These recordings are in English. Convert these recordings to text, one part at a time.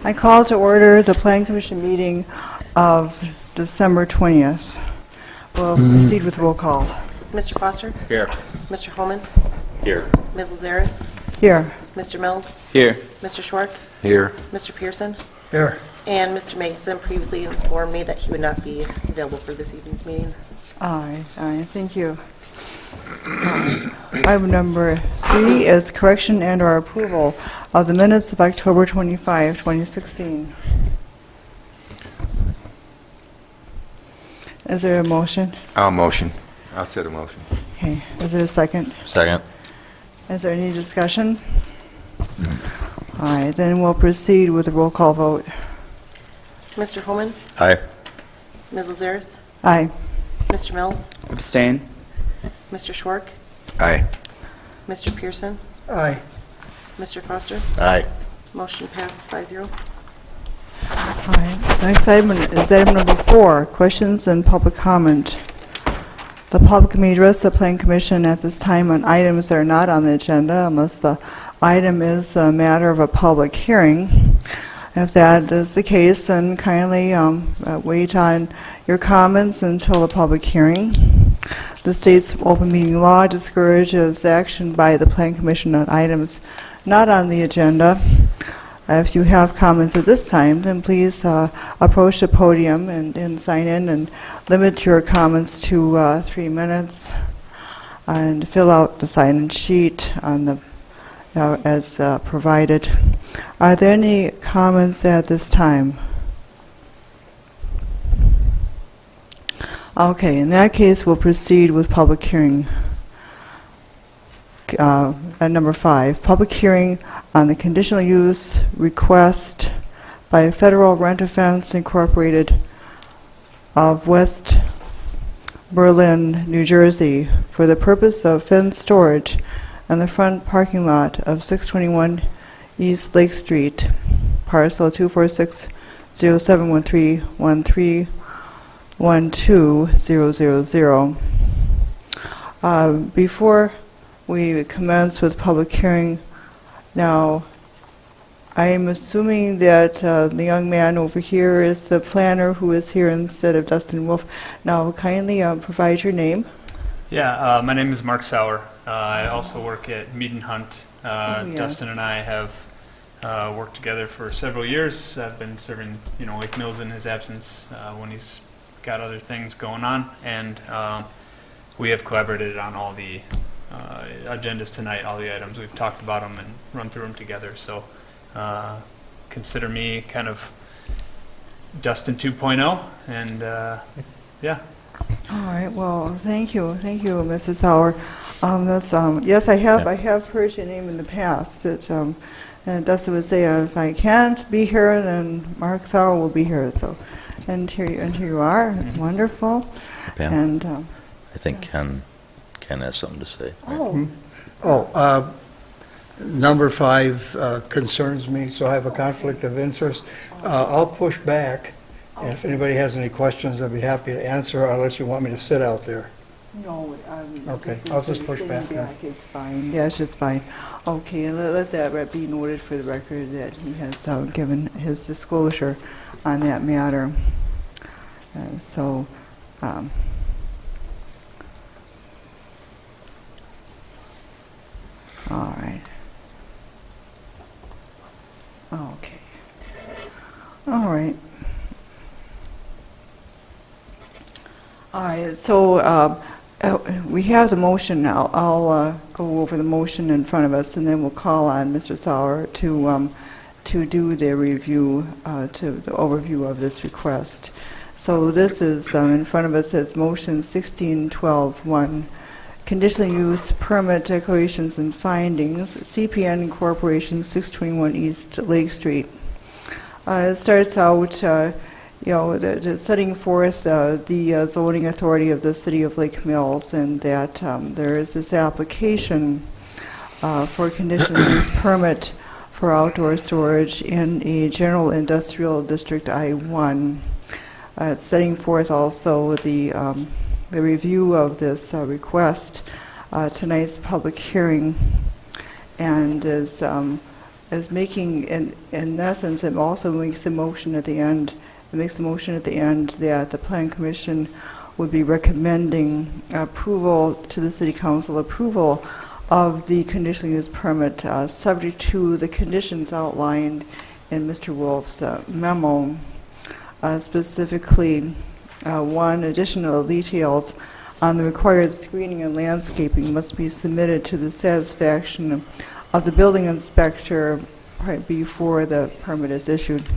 I call to order the Plan Commission meeting of December 20th. We'll proceed with roll call. Mr. Foster? Here. Mr. Holman? Here. Ms. Lazaris? Here. Mr. Mills? Here. Mr. Schwark? Here. Mr. Pearson? Here. And Mr. Mason previously informed me that he would not be available for this evening's meeting. Aye, thank you. Item number 3 is correction and/or approval of the minutes of October 25, 2016. Is there a motion? I'll motion. I'll set a motion. Okay, is there a second? Second. Is there any discussion? All right, then we'll proceed with the roll call vote. Mr. Holman? Aye. Ms. Lazaris? Aye. Mr. Mills? Abstain. Mr. Schwark? Aye. Mr. Pearson? Aye. Mr. Foster? Aye. Motion passed 5-0. All right, the next item is item number 4, questions and public comment. The public may address the Plan Commission at this time on items that are not on the agenda unless the item is a matter of a public hearing. If that is the case, then kindly wait on your comments until the public hearing. The state's open meeting law discourages action by the Plan Commission on items not on the agenda. If you have comments at this time, then please approach the podium and sign in and limit your comments to 3 minutes and fill out the sign-in sheet on the as provided. Are there any comments at this time? Okay, in that case, we'll proceed with public hearing. At number 5, public hearing on the conditional use request by Federal Rent-A-Fence Incorporated of West Berlin, New Jersey, for the purpose of fenced storage on the front parking lot of 621 East Lake Street, parcel 246-0713131200. Before we commence with public hearing, now I am assuming that the young man over here is the planner who is here instead of Dustin Wolf. Now kindly provide your name. Yeah, my name is Mark Sauer. I also work at Mead and Hunt. Yes. Dustin and I have worked together for several years. I've been serving, Lake Mills in his absence when he's got other things going on, and we have collaborated on all the agendas tonight, all the items. We've talked about them and run through them together. So consider me kind of Dustin 2.0, and yeah. All right. Well, thank you, Mr. Sauer. That's yes, I have heard your name in the past. And Dustin would say, if I can't be here, then Mark Sauer will be here. So, and here you are. Mm-hmm. Wonderful. Pam, And I think Ken has something to say. Number 5 concerns me, so I have a conflict of interest. I'll push back, and if anybody has any questions, I'd be happy to answer, unless you want me to sit out there. no. Okay, I'll just push back then. It's fine. Yes, it's fine. Okay, and let that be noted for the record that he has given his disclosure on that matter. All right. Okay. All right. All right, so we have the motion now. I'll go over the motion in front of us, and then we'll call on Mr. Sauer to do the review, to the overview of this request. So this is in front of us as motion 1612-1. Conditional use permit declarations and findings, CPN Incorporation, 621 East Lake Street. It starts out, the setting forth the zoning authority of the City of Lake Mills, and that there is this application for conditional use permit for outdoor storage in a general industrial district I-1. It's setting forth also the review of this request, tonight's public hearing, and is as making, in essence, it also makes a motion at the end. It makes the motion at the end that the Plan Commission would be recommending approval to the City Council, approval of the conditional use permit, subject to the conditions outlined in Mr. Wolf's memo, specifically one, additional details on the required screening and landscaping must be submitted to the satisfaction of the building inspector right before the permit is issued.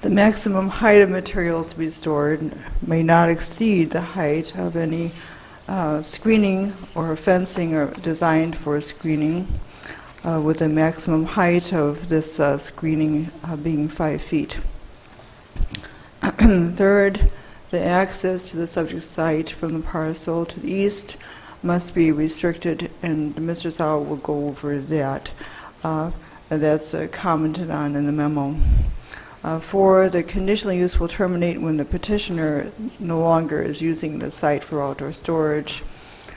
The maximum height of materials to be stored may not exceed the height of any screening or fencing or designed for screening, with the maximum height of this screening being 5 feet. Third, the access to the subject site from the parcel to the east must be restricted, and Mr. Sauer will go over that. That's commented on in the memo. 4, the conditional use will terminate when the petitioner no longer is using the site for outdoor storage.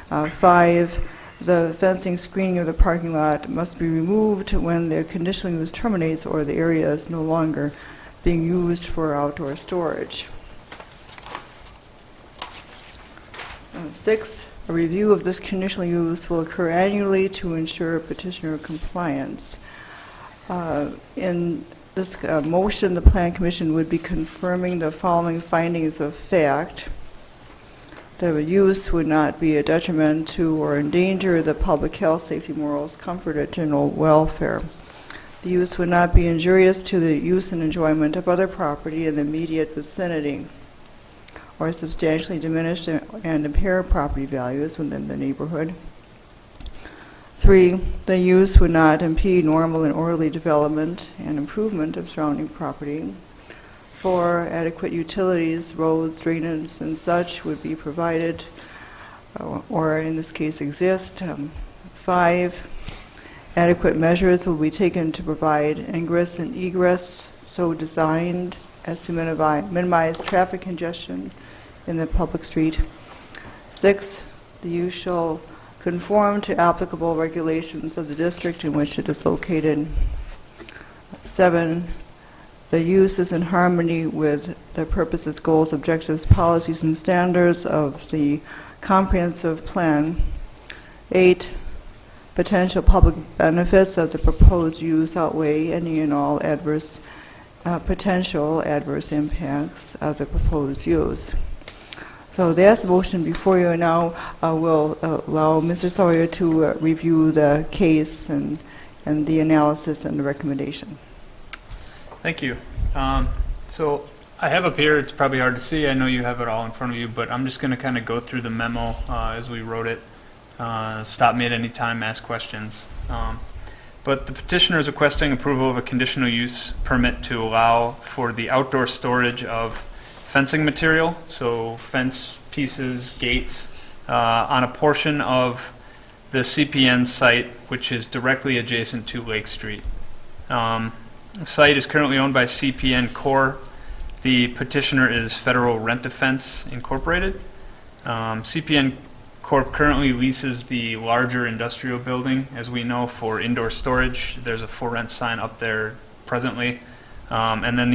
5, the fencing screening of the parking lot must be removed when the conditional use terminates or the area is no longer being used for outdoor storage. 6, a review of this conditional use will occur annually to ensure petitioner compliance. In this motion, the Plan Commission would be confirming the following findings of fact. The use would not be a detriment to or endanger the public health, safety, morals, comfort, or general welfare. The use would not be injurious to the use and enjoyment of other property in the immediate vicinity, or substantially diminish and impair property values within the neighborhood. 3, the use would not impede normal and orderly development and improvement of surrounding property. 4, adequate utilities, roads, drainage, and such would be provided, or in this case exist. 5, adequate measures will be taken to provide ingress and egress so designed as to minimize traffic congestion in the public street. 6, the use shall conform to applicable regulations of the district in which it is located. 7, the use is in harmony with the purposes, goals, objectives, policies, and standards of the comprehensive plan. 8, potential public benefits of the proposed use outweigh any and all potential adverse impacts of the proposed use. So that's the motion before you. Now we'll allow Mr. Sawyer to review the case and the analysis and the recommendation. Thank you. So I have up here, it's probably hard to see, I know you have it all in front of you, but I'm just going to kind of go through the memo as we wrote it. Stop me at any time, ask questions. But the petitioner is requesting approval of a conditional use permit to allow for the outdoor storage of fencing material, so fence pieces, gates, on a portion of the CPN site, which is directly adjacent to Lake Street. The site is currently owned by CPN Corp. The petitioner is Federal Rent-A-Fence Incorporated. CPN Corp. Currently leases the larger industrial building, as we know, for indoor storage. There's a for rent sign up there presently. And then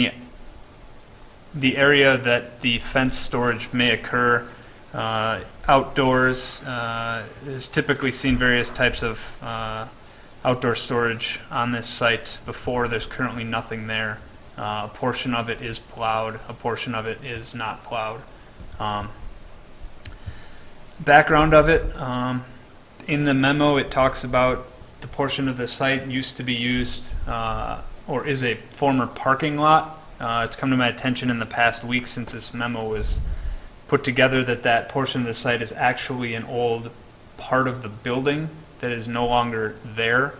the area that the fence storage may occur outdoors is typically seen various types of outdoor storage on this site before. There's currently nothing there. A portion of it is plowed, a portion of it is not plowed. Background of it, in the memo it talks about the portion of the site used to be used or is a former parking lot. It's come to my attention in the past week since this memo was put together that portion of the site is actually an old part of the building that is no longer there.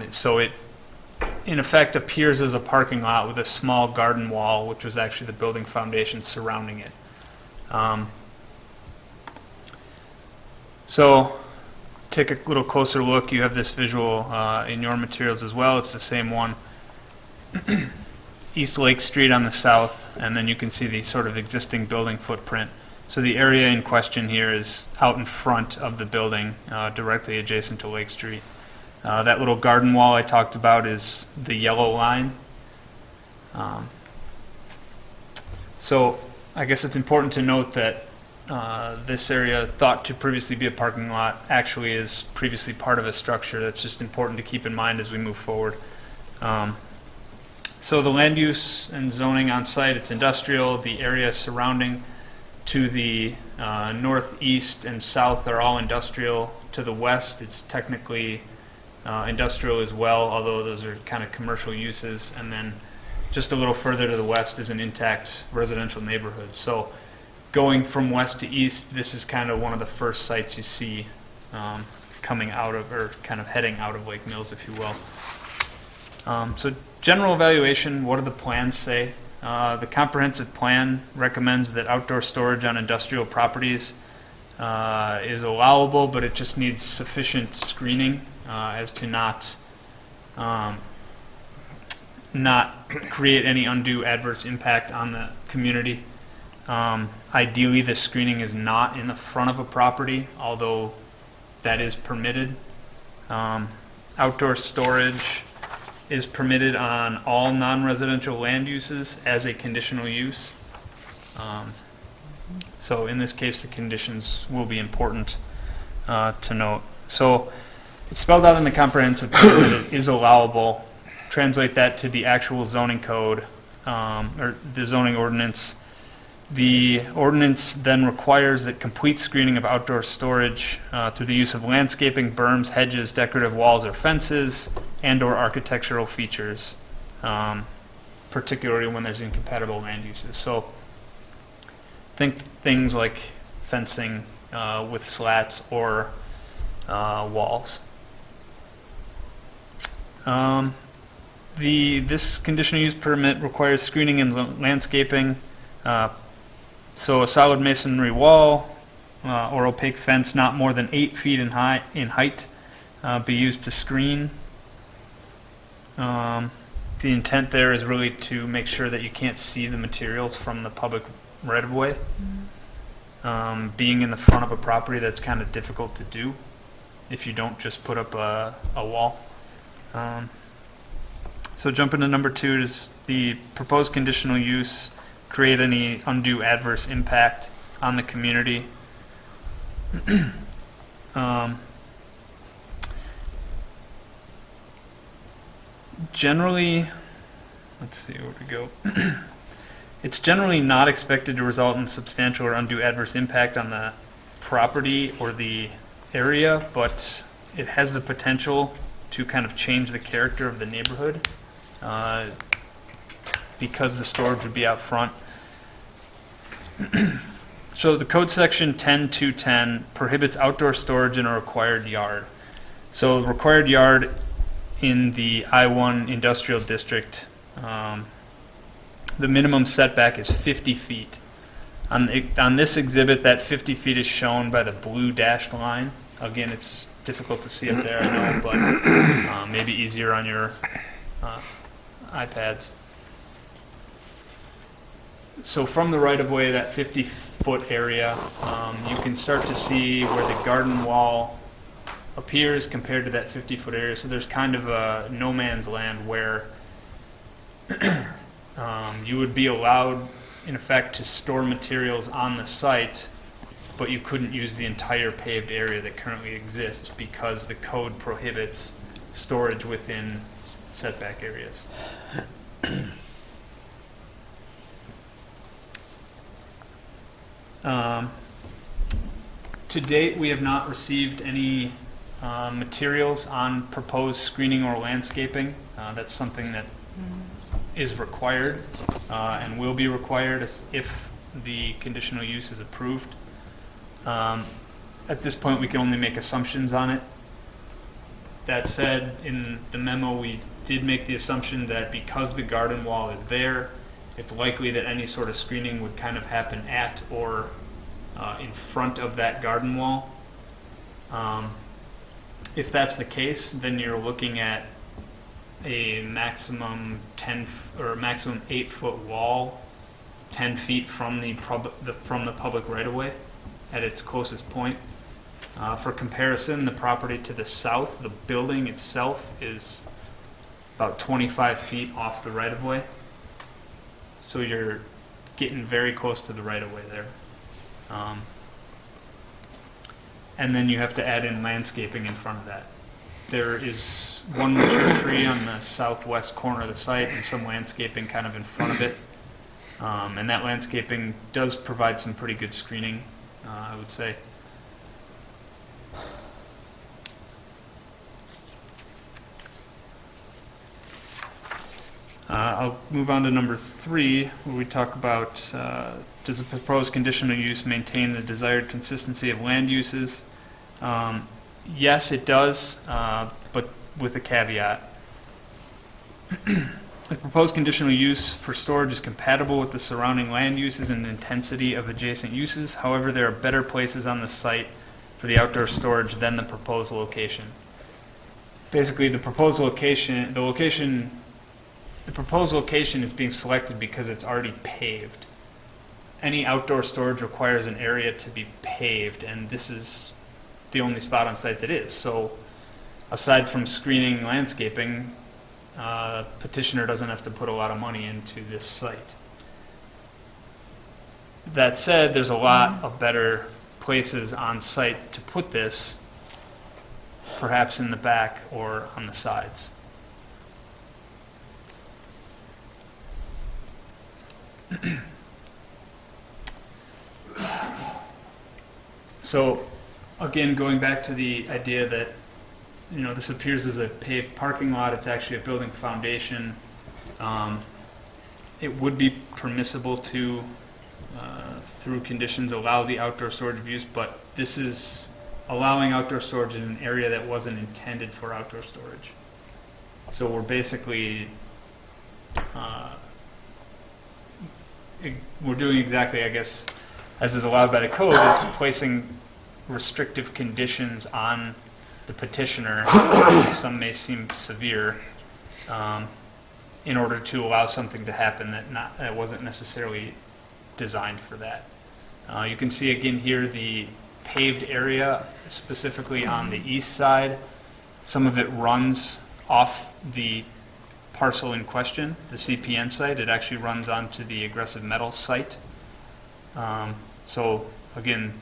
So it, in effect, appears as a parking lot with a small garden wall, which was actually the building foundation surrounding it. So take a little closer look. You have this visual in your materials as well. It's the same one. East Lake Street on the south, and then you can see the sort of existing building footprint. So the area in question here is out in front of the building, directly adjacent to Lake Street. That little garden wall I talked about is the yellow line. So I guess it's important to note that this area, thought to previously be a parking lot, actually is previously part of a structure. That's just important to keep in mind as we move forward. So the land use and zoning on site, it's industrial. The area surrounding to the northeast and south are all industrial. To the west, it's technically industrial as well, although those are kind of commercial uses. And then just a little further to the west is an intact residential neighborhood. So going from west to east, this is kind of one of the first sites you see coming out of, or kind of heading out of Lake Mills, if you will. So general evaluation, what do the plans say? The comprehensive plan recommends that outdoor storage on industrial properties is allowable, but it just needs sufficient screening as to not create any undue adverse impact on the community. Ideally, the screening is not in the front of a property, although that is permitted. Outdoor storage is permitted on all non-residential land uses as a conditional use. So in this case, the conditions will be important to note. So it's spelled out in the comprehensive plan that it is allowable. Translate that to the actual zoning code, or the zoning ordinance. The ordinance then requires that complete screening of outdoor storage through the use of landscaping, berms, hedges, decorative walls or fences, and/or architectural features, particularly when there's incompatible land uses. So think things like fencing with slats or walls. This conditional use permit requires screening and landscaping. So a solid masonry wall or opaque fence not more than 8 feet in height be used to screen. The intent there is really to make sure that you can't see the materials from the public right-of-way. Being in the front of a property, that's kind of difficult to do if you don't just put up a wall. So jumping to number 2 is the proposed conditional use create any undue adverse impact on the community. Generally, let's see where to go. It's generally not expected to result in substantial or undue adverse impact on the property or the area, but it has the potential to kind of change the character of the neighborhood because the storage would be out front. So the code section 10.2.10 prohibits outdoor storage in a required yard. So the required yard in the I-1 industrial district, the minimum setback is 50 feet. On this exhibit, that 50 feet is shown by the blue dashed line. Again, it's difficult to see up there, I know, but maybe easier on your iPads. So from the right-of-way, that 50-foot area, you can start to see where the garden wall appears compared to that 50-foot area. So there's kind of a no man's land where you would be allowed, in effect, to store materials on the site, but you couldn't use the entire paved area that currently exists because the code prohibits storage within setback areas. To date, we have not received any materials on proposed screening or landscaping. That's something that is required and will be required if the conditional use is approved. At this point, we can only make assumptions on it. That said, in the memo, we did make the assumption that because the garden wall is there, it's likely that any sort of screening would kind of happen at or in front of that garden wall. If that's the case, then you're looking at a maximum 8-foot wall, 10 feet from the public right-of-way at its closest point. For comparison, the property to the south, the building itself is about 25 feet off the right-of-way. So you're getting very close to the right-of-way there. And then you have to add in landscaping in front of that. There is one mature tree on the southwest corner of the site and some landscaping kind of in front of it. And that landscaping does provide some pretty good screening, I would say. I'll move on to number 3, where we talk about does the proposed conditional use maintain the desired consistency of land uses? Yes, it does, but with a caveat. The proposed conditional use for storage is compatible with the surrounding land uses and intensity of adjacent uses. However, there are better places on the site for the outdoor storage than the proposed location. Basically, the proposed location is being selected because it's already paved. Any outdoor storage requires an area to be paved, and this is the only spot on site that is. So, aside from screening landscaping, petitioner doesn't have to put a lot of money into this site. That said, there's a lot of better places on site to put this, perhaps in the back or on the sides. So, again, going back to the idea that, this appears as a paved parking lot, it's actually a building foundation. It would be permissible to, through conditions, allow the outdoor storage of use, but this is allowing outdoor storage in an area that wasn't intended for outdoor storage. So we're basically, we're doing exactly, I guess, as is allowed by the code, is placing restrictive conditions on the petitioner, some may seem severe, in order to allow something to happen that wasn't necessarily designed for that. You can see again here the paved area, specifically on the east side. Some of it runs off the parcel in question, the CPN site. It actually runs onto the aggressive metals site. So again,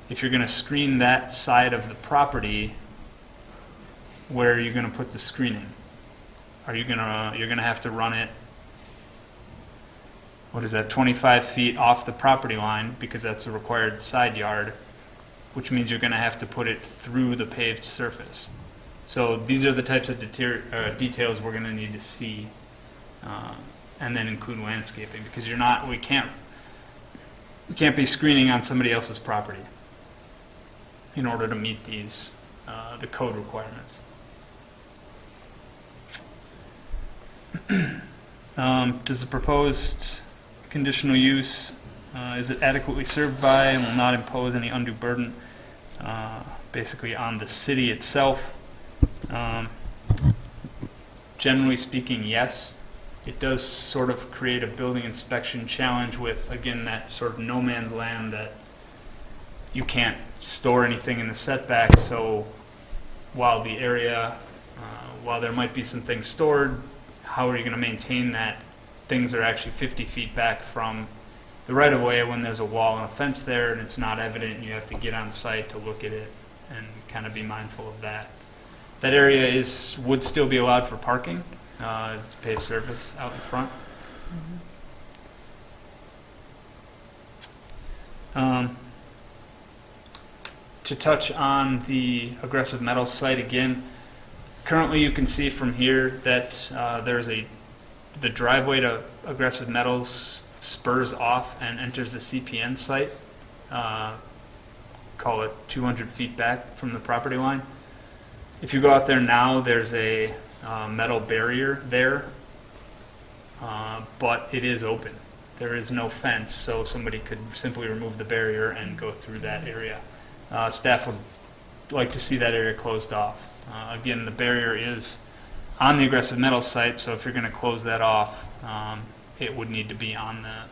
if you're going to screen that side of the property, where are you going to put the screening? You're going to have to run it, 25 feet off the property line, because that's a required side yard, which means you're going to have to put it through the paved surface. So these are the types of details we're going to need to see, and then include landscaping, because we can't be screening on somebody else's property in order to meet these the code requirements. Does the proposed conditional use, is it adequately served by and will not impose any undue burden basically on the city itself? Generally speaking, yes. It does sort of create a building inspection challenge with, again, that sort of no man's land that you can't store anything in the setback. So while the area, while there might be some things stored, how are you going to maintain that things are actually 50 feet back from the right-of-way when there's a wall and a fence there and it's not evident and you have to get on site to look at it and kind of be mindful of that. That area would still be allowed for parking, as it's paved surface out in front. To touch on the aggressive metals site again, currently you can see from here that the driveway to aggressive metals spurs off and enters the CPN site, call it 200 feet back from the property line. If you go out there now, there's a metal barrier there, but it is open. There is no fence, so somebody could simply remove the barrier and go through that area. Staff would like to see that area closed off. Again, the barrier is on the aggressive metals site, so if you're going to close that off, it would need to be on the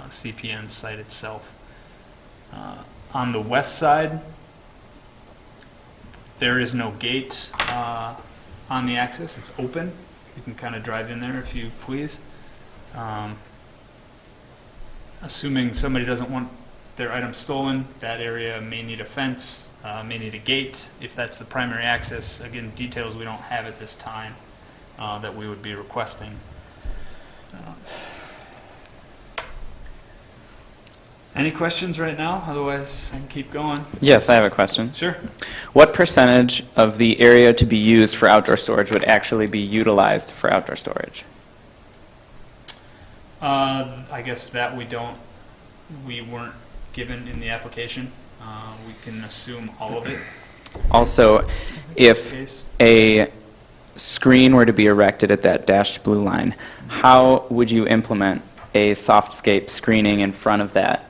CPN site itself. On the west side, There is no gate on the access. It's open. You can kind of drive in there if you please. Assuming somebody doesn't want their items stolen, that area may need a fence, may need a gate. If that's the primary access, again, details we don't have at this time that we would be requesting. Any questions right now? Otherwise, I can keep going. Yes, I have a question. Sure. What percentage of the area to be used for outdoor storage would actually be utilized for outdoor storage? I guess that we weren't given in the application. We can assume all of it. Also, if Case. a screen were to be erected at that dashed blue line, how would you implement a softscape screening in front of that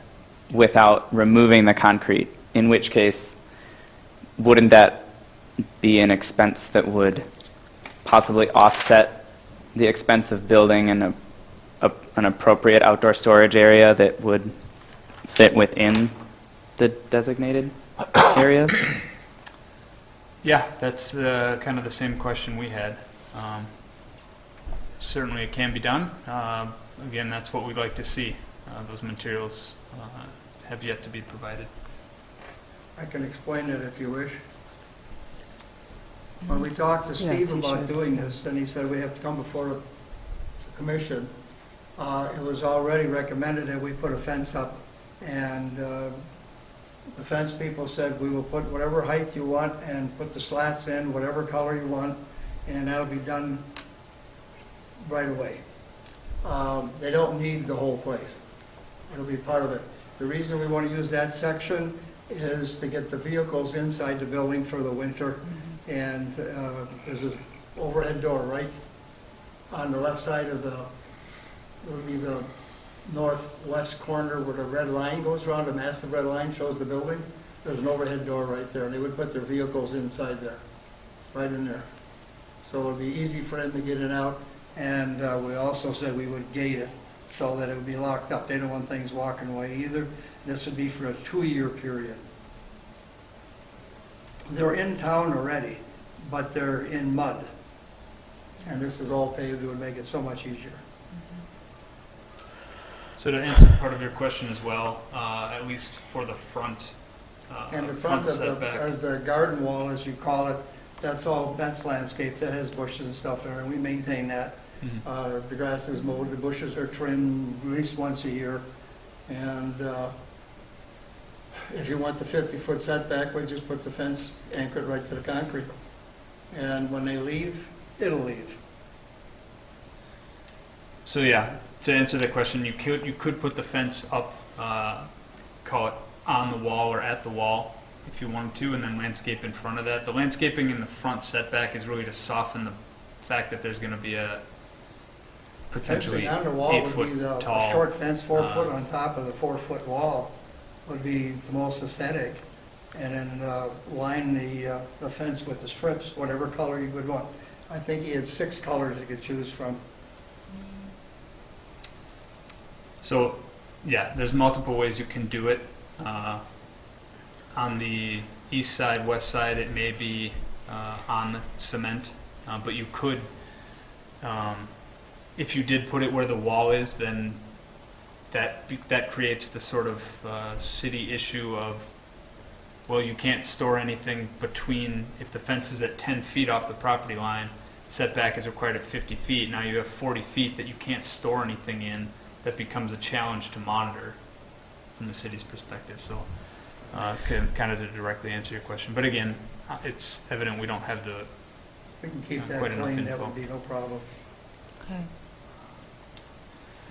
without removing the concrete? In which case, wouldn't that be an expense that would possibly offset the expense of building an appropriate outdoor storage area that would fit within the designated areas? Yeah, that's kind of the same question we had. Certainly it can be done. Again, that's what we'd like to see. Those materials have yet to be provided. I can explain it if you wish. When we talked to Yes, Steve he about should. doing this, and he said we have to come before the commission, it was already recommended that we put a fence up. And the fence people said, we will put whatever height you want and put the slats in, whatever color you want, and that'll be done right away. They don't need the whole place. It'll be part of it. The reason we want to use that section is to get the vehicles inside the building for the winter. And there's an overhead door right on the left side of it would be the northwest corner where the red line goes around, a massive red line shows the building. There's an overhead door right there, and they would put their vehicles inside there, right in there. So it would be easy for them to get in and out, and we also said we would gate it so that it would be locked up. They don't want things walking away either. This would be for a 2-year period. They're in town already, but they're in mud. And this is all paved, it would make it so much easier. So to answer part of your question as well, at least for the front, And the front of setback. the garden wall, as you call it, that's landscape, that has bushes and stuff there, and we maintain that. Mhm. The grass is mowed, the bushes are trimmed at least once a year. And if you want the 50-foot setback, we just put the fence anchored right to the concrete. And when they leave, it'll leave. So yeah, to answer that question, you could put the fence up, call it on the wall or at the wall if you wanted to, and then landscape in front of that. The landscaping in the front setback is really to soften the fact that there's going to be a potentially Fencing on the wall would be 8-foot a tall. short fence, 4 foot on top of the 4-foot wall would be the most aesthetic. And then line the fence with the strips, whatever color you would want. I think he had 6 colors you could choose from. So, yeah, there's multiple ways you can do it. On the east side, west side, it may be on cement, but you could, if you did put it where the wall is, then that creates the sort of city issue of, well, you can't store anything between, if the fence is at 10 feet off the property line, setback is required at 50 feet. Now you have 40 feet that you can't store anything in. That becomes a challenge to monitor from the city's perspective. So kind of to directly answer your question. But again, it's evident we don't have the We can keep that Quite enough clean, that info. would be no problem. Okay.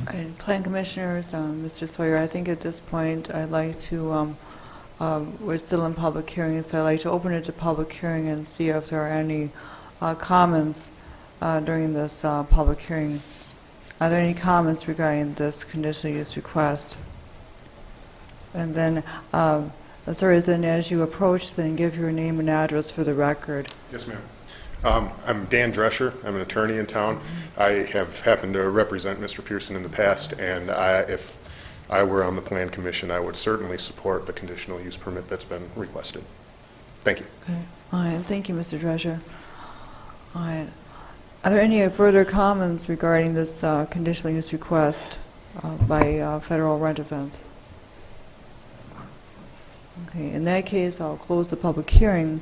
And Plan Commissioners, Mr. Sawyer, I think at this point, I'd like to, we're still in public hearing, so I'd like to open it to public hearing and see if there are any comments during this public hearing. Are there any comments regarding this conditional use request? And then, sorry, then as you approach, then give your name and address for the record. Yes, ma'am. I'm Dan Drescher. I'm an attorney in town. I have happened to represent Mr. Pearson in the past, and if I were on the Plan Commission, I would certainly support the conditional use permit that's been requested. Thank you. Okay. All right, thank you, Mr. Drescher. All right. Are there any further comments regarding this conditional use request by Federal Rent Offense? Okay, in that case, I'll close the public hearing,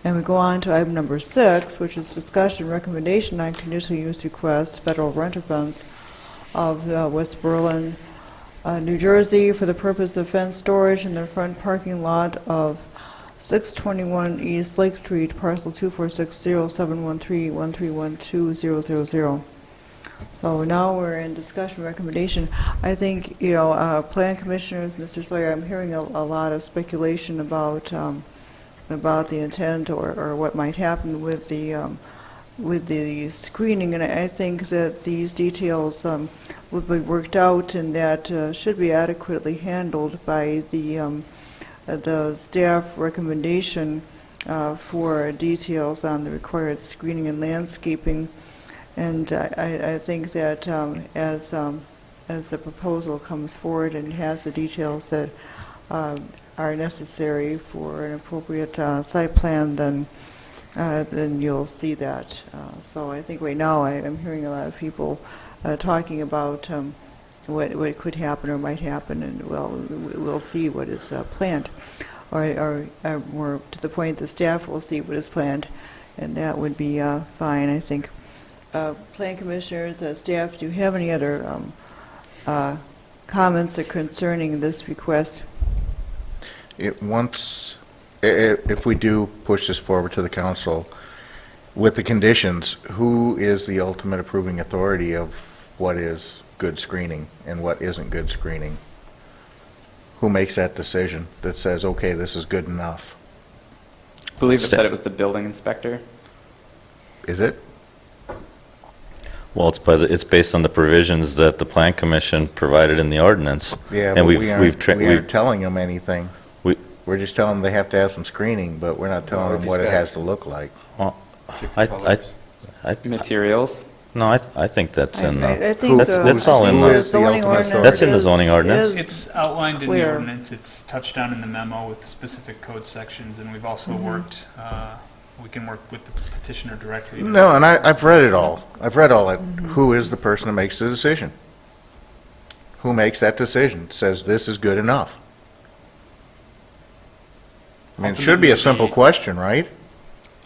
and we go on to item number 6, which is discussion recommendation on conditional use request, Federal Rent Offense of West Berlin, New Jersey, for the purpose of fence storage in the front parking lot of 621 East Lake Street, parcel 2460713131200. So now we're in discussion recommendation. I think, plan commissioners, Mr. Sawyer, I'm hearing a lot of speculation about the intent or what might happen with the screening, and I think that these details will be worked out, and that should be adequately handled by the staff recommendation for details on the required screening and landscaping. And I think that as the proposal comes forward and has the details that are necessary for an appropriate site plan, then you'll see that. So I think right now I'm hearing a lot of people talking about what could happen or might happen, and we'll see what is planned, or more to the point, the staff will see what is planned, and that would be fine, I think. Plan commissioners, staff, do you have any other comments concerning this request? If we do push this forward to the council with the conditions, who is the ultimate approving authority of what is good screening and what isn't good screening? Who makes that decision that says, okay, this is good enough? I believe it said it was the building inspector. Is it? Well, it's based on the provisions that the Plan Commission provided in the ordinance. Yeah, And but we've we tra- aren't telling them anything. we- We're just telling them they have to have some screening, but we're not telling them what it has to look like. well, 60 I, colors. Materials. no, I think that's in I the, think that's all in Who the, is the ultimate authority? That's in the zoning ordinance. It's outlined in the clear. ordinance, it's touched on in the memo with specific code sections, and we've also worked, we can work with the petitioner directly. No, and I've read it all. I've read all that. Who is the person that makes the decision? Who makes that decision? Says this is good enough? I mean, it should be a simple Ultimately- question, right?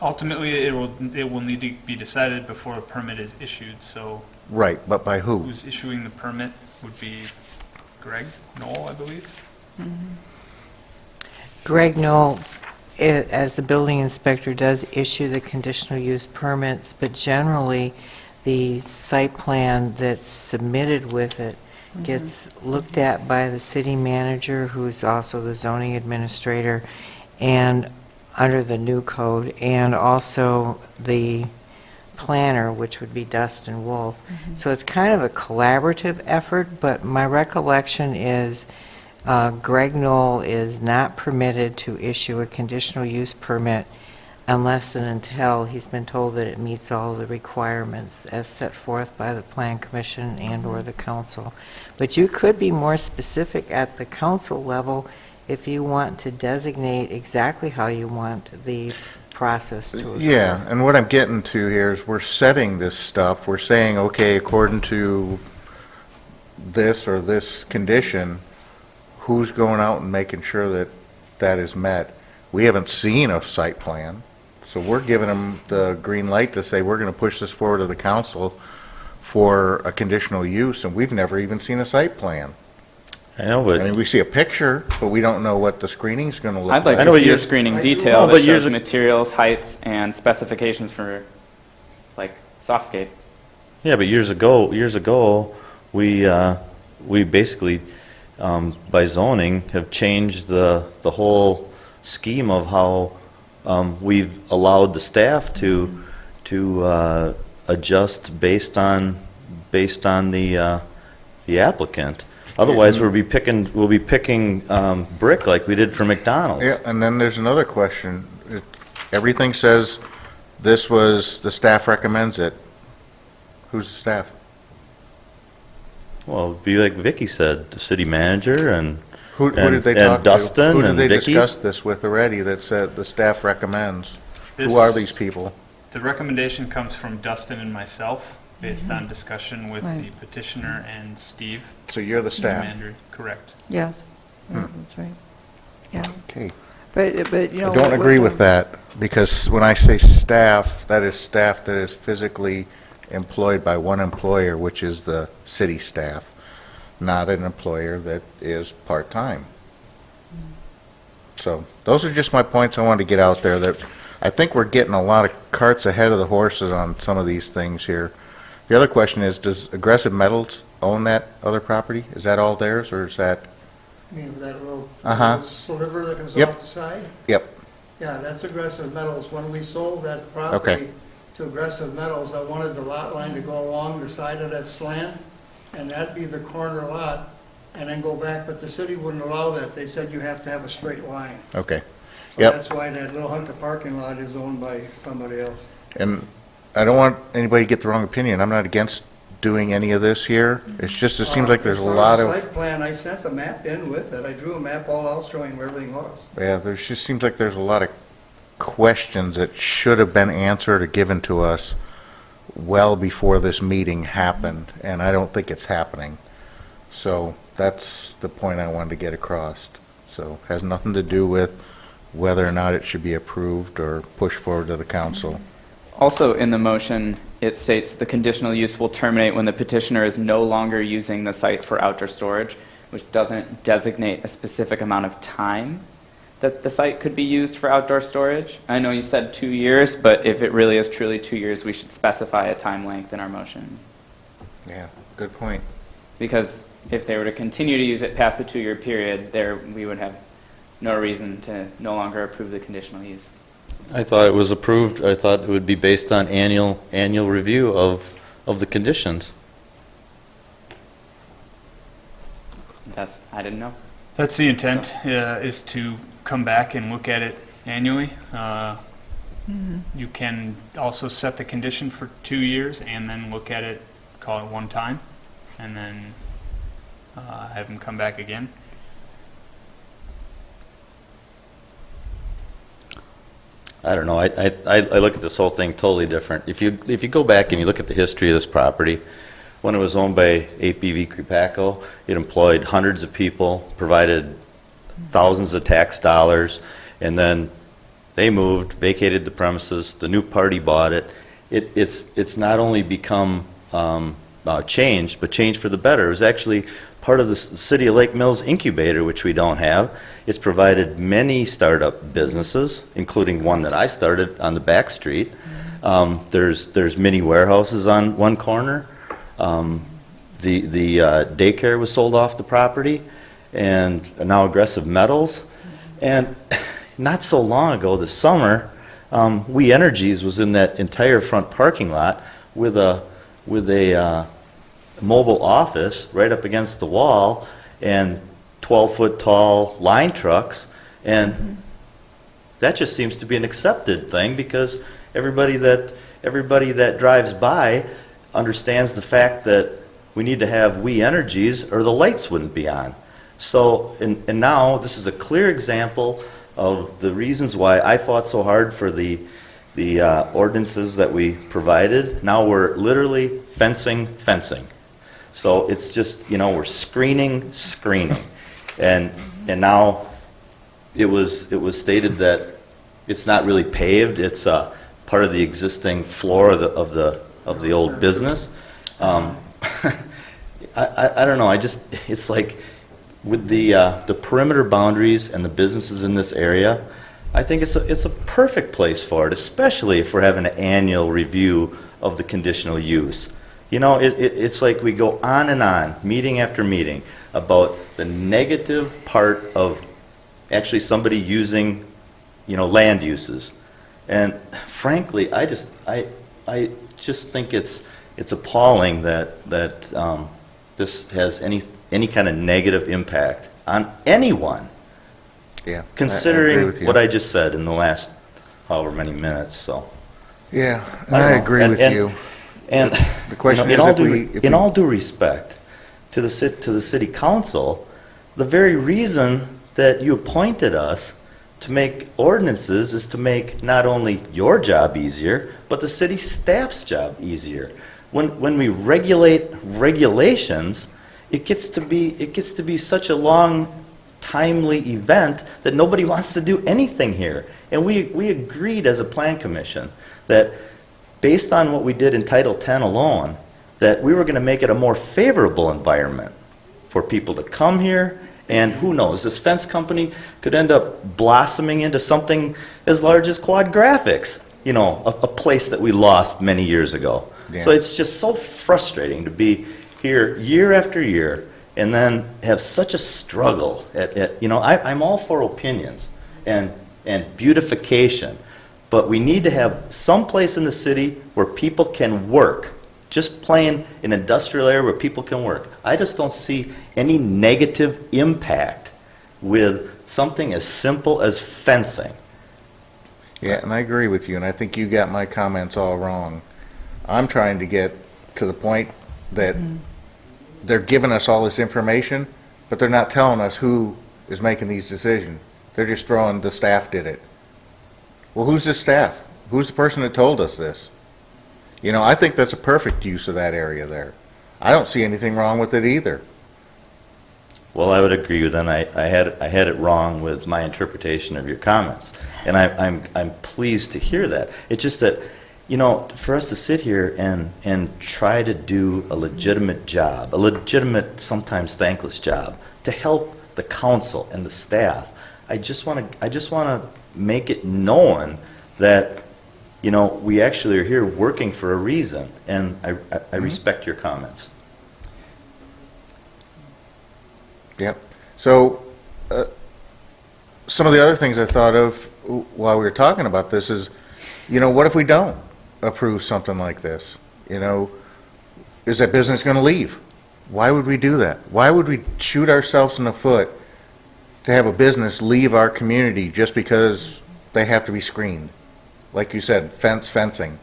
Ultimately, it will need to be decided before a permit is issued, so Right, but by who? who's issuing the permit would be Greg Knoll, I believe. Greg Knoll, as the building inspector, does issue the conditional use permits, but generally, the site plan that's submitted with it gets looked at by the city manager, who's also the zoning administrator, and under the new code, and also the planner, which would be Dustin Wolf. So it's kind of a collaborative effort, but my recollection is Greg Knoll is not permitted to issue a conditional use permit unless and until he's been told that it meets all the requirements as set forth by the Plan Commission and/or the council. But you could be more specific at the council level if you want to designate exactly how you want the process to occur. Yeah, and what I'm getting to here is we're setting this stuff. We're saying, okay, according to this or this condition, who's going out and making sure that that is met? We haven't seen a site plan, so we're giving them the green light to say we're going to push this forward to the council for a conditional use, and we've never even seen a site plan. I know, I mean, but, we see a picture, but we don't know what the screening's going to look I'd like I to know what see a you're- screening I- detail Oh, that but years shows ag- materials, heights, and specifications for, like, softscape. yeah, but years ago, we basically, by zoning, have changed the whole scheme of how we've allowed the staff to adjust based on the applicant. Otherwise, we'll be picking brick like we did for McDonald's. Yeah, and then there's another question. Everything says the staff recommends it. Who's the staff? Well, it'd be like Vicky said, the city manager and Who did they And talk to? Dustin and Who did they Vicky? discuss this with already that said the staff recommends? This- Who are these people? The recommendation comes from Dustin and myself, based on discussion with the Right. petitioner and Steve. So you're the staff? Mandry. Correct. Yes, that's right. Yeah, Okay. but, you know. I don't agree with that, because when I say staff, that is staff that is physically employed by one employer, which is the city staff, not an employer that is part-time. So those are just my points I wanted to get out there, that I think we're getting a lot of carts ahead of the horses on some of these things here. The other question is, does Aggressive Metals own that other property? Is that all theirs, or is that? I mean, that little Uh-huh. sliver that comes Yep. off the side? Yep. Yeah, that's Aggressive Metals. When we sold that Okay. property to Aggressive Metals, I wanted the lot line to go along the side of that slant, and that'd be the corner lot, and then go back, but the city wouldn't allow that. They said you have to have a straight line. Okay. So Yep. that's why that little hunk of parking lot is owned by somebody else. And I don't want anybody to get the wrong opinion. I'm not against doing any of this here. It's just, it seems like there's a lot As far as of, site plan, I sent the map in with it. I drew a map all out showing where everything was. yeah, there just seems like there's a lot of questions that should have been answered or given to us well before this meeting happened, and I don't think it's happening. So that's the point I wanted to get across. So has nothing to do with whether or not it should be approved or pushed forward to the council. Also, in the motion, it states the conditional use will terminate when the petitioner is no longer using the site for outdoor storage, which doesn't designate a specific amount of time that the site could be used for outdoor storage. I know you said 2 years, but if it really is truly 2 years, we should specify a time length in our motion. Yeah, good point. Because if they were to continue to use it past the 2-year period, we would have no reason to no longer approve the conditional use. I thought it was approved, I thought it would be based on annual review of the conditions. I didn't know. That's the intent, is to come back and look at it annually. You can also set the condition for 2 years and then look at it, call it one time, and then have them come back again. I don't know, I look at this whole thing totally different. If you go back and you look at the history of this property, when it was owned by APV Crepaco, it employed hundreds of people, provided thousands of tax dollars, and then they moved, vacated the premises, the new party bought it. It's not only become changed, but changed for the better. It was actually part of the City of Lake Mills incubator, which we don't have. It's provided many startup businesses, including one that I started on the back street. There's mini warehouses on one corner. The daycare was sold off the property, and now Aggressive Metals. And not so long ago, this summer, We Energies was in that entire front parking lot with a mobile office right up against the wall and 12-foot tall line trucks, and that just seems to be an accepted thing because everybody that drives by understands the fact that we need to have We Energies or the lights wouldn't be on. So, and now this is a clear example of the reasons why I fought so hard for the ordinances that we provided. Now we're literally fencing. So it's just, we're screening. And now it was stated that it's not really paved, it's part of the existing floor of the old business. I don't know, it's like with the perimeter boundaries and the businesses in this area, I think it's a perfect place for it, especially if we're having an annual review of the conditional use. It's like we go on and on, meeting after meeting, about the negative part of actually somebody using, land uses. And frankly, I just think it's appalling that this has any kind of negative impact on anyone. Yeah. I agree Considering with you. what I just said in the last however many minutes, so. Yeah, I don't I know. agree with you. And The question in is all if we- in all due respect to the city council, the very reason that you appointed us to make ordinances is to make not only your job easier, but the city staff's job easier. When we regulate regulations, it gets to be such a long, timely event that nobody wants to do anything here. And we agreed as a plan commission that based on what we did in Title 10 alone, that we were going to make it a more favorable environment for people to come here. And who knows, this fence company could end up blossoming into something as large as Quad Graphics, you know, a place that we lost many years ago. Yeah. So it's just so frustrating to be here year after year and then have such a struggle you know, I'm all for opinions and beautification, but we need to have some place in the city where people can work. Just plain an industrial area where people can work. I just don't see any negative impact with something as simple as fencing. Yeah, and I agree with you, and I think you got my comments all wrong. I'm trying to get to the point that they're giving us all this information, but they're not telling us who is making these decisions. They're just throwing the staff did it. Well, who's the staff? Who's the person that told us this? You know, I think that's a perfect use of that area there. I don't see anything wrong with it either. Well, I would agree with that. I had it wrong with my interpretation of your comments, and I'm pleased to hear that. It's just that, you know, for us to sit here and try to do a legitimate job, a legitimate, sometimes thankless job, to help the council and the staff, I just want to make it known that, you know, we actually are here working for a reason, and I respect your comments. Yep. So, some of the other things I thought of while we were talking about this is, you know, what if we don't approve something like this? You know, is that business going to leave? Why would we do that? Why would we shoot ourselves in the foot to have a business leave our community just because they have to be screened? Like you said, fencing.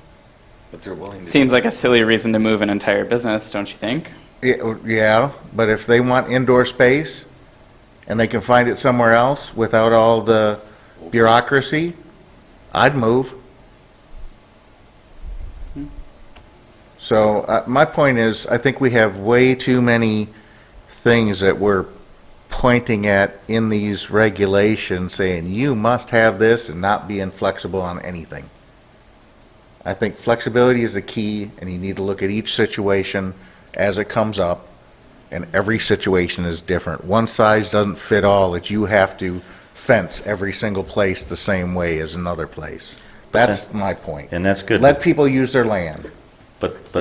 But they're willing to. Seems like a silly reason to move an entire business, don't you think? Yeah, but if they want indoor space and they can find it somewhere else without all the bureaucracy, I'd move. So my point is, I think we have way too many things that we're pointing at in these regulations saying you must have this and not be inflexible on anything. I think flexibility is the key, and you need to look at each situation as it comes up, and every situation is different. One size doesn't fit all, that you have to fence every single place the same way as another place. That's my point. And that's good. Let people use their land. But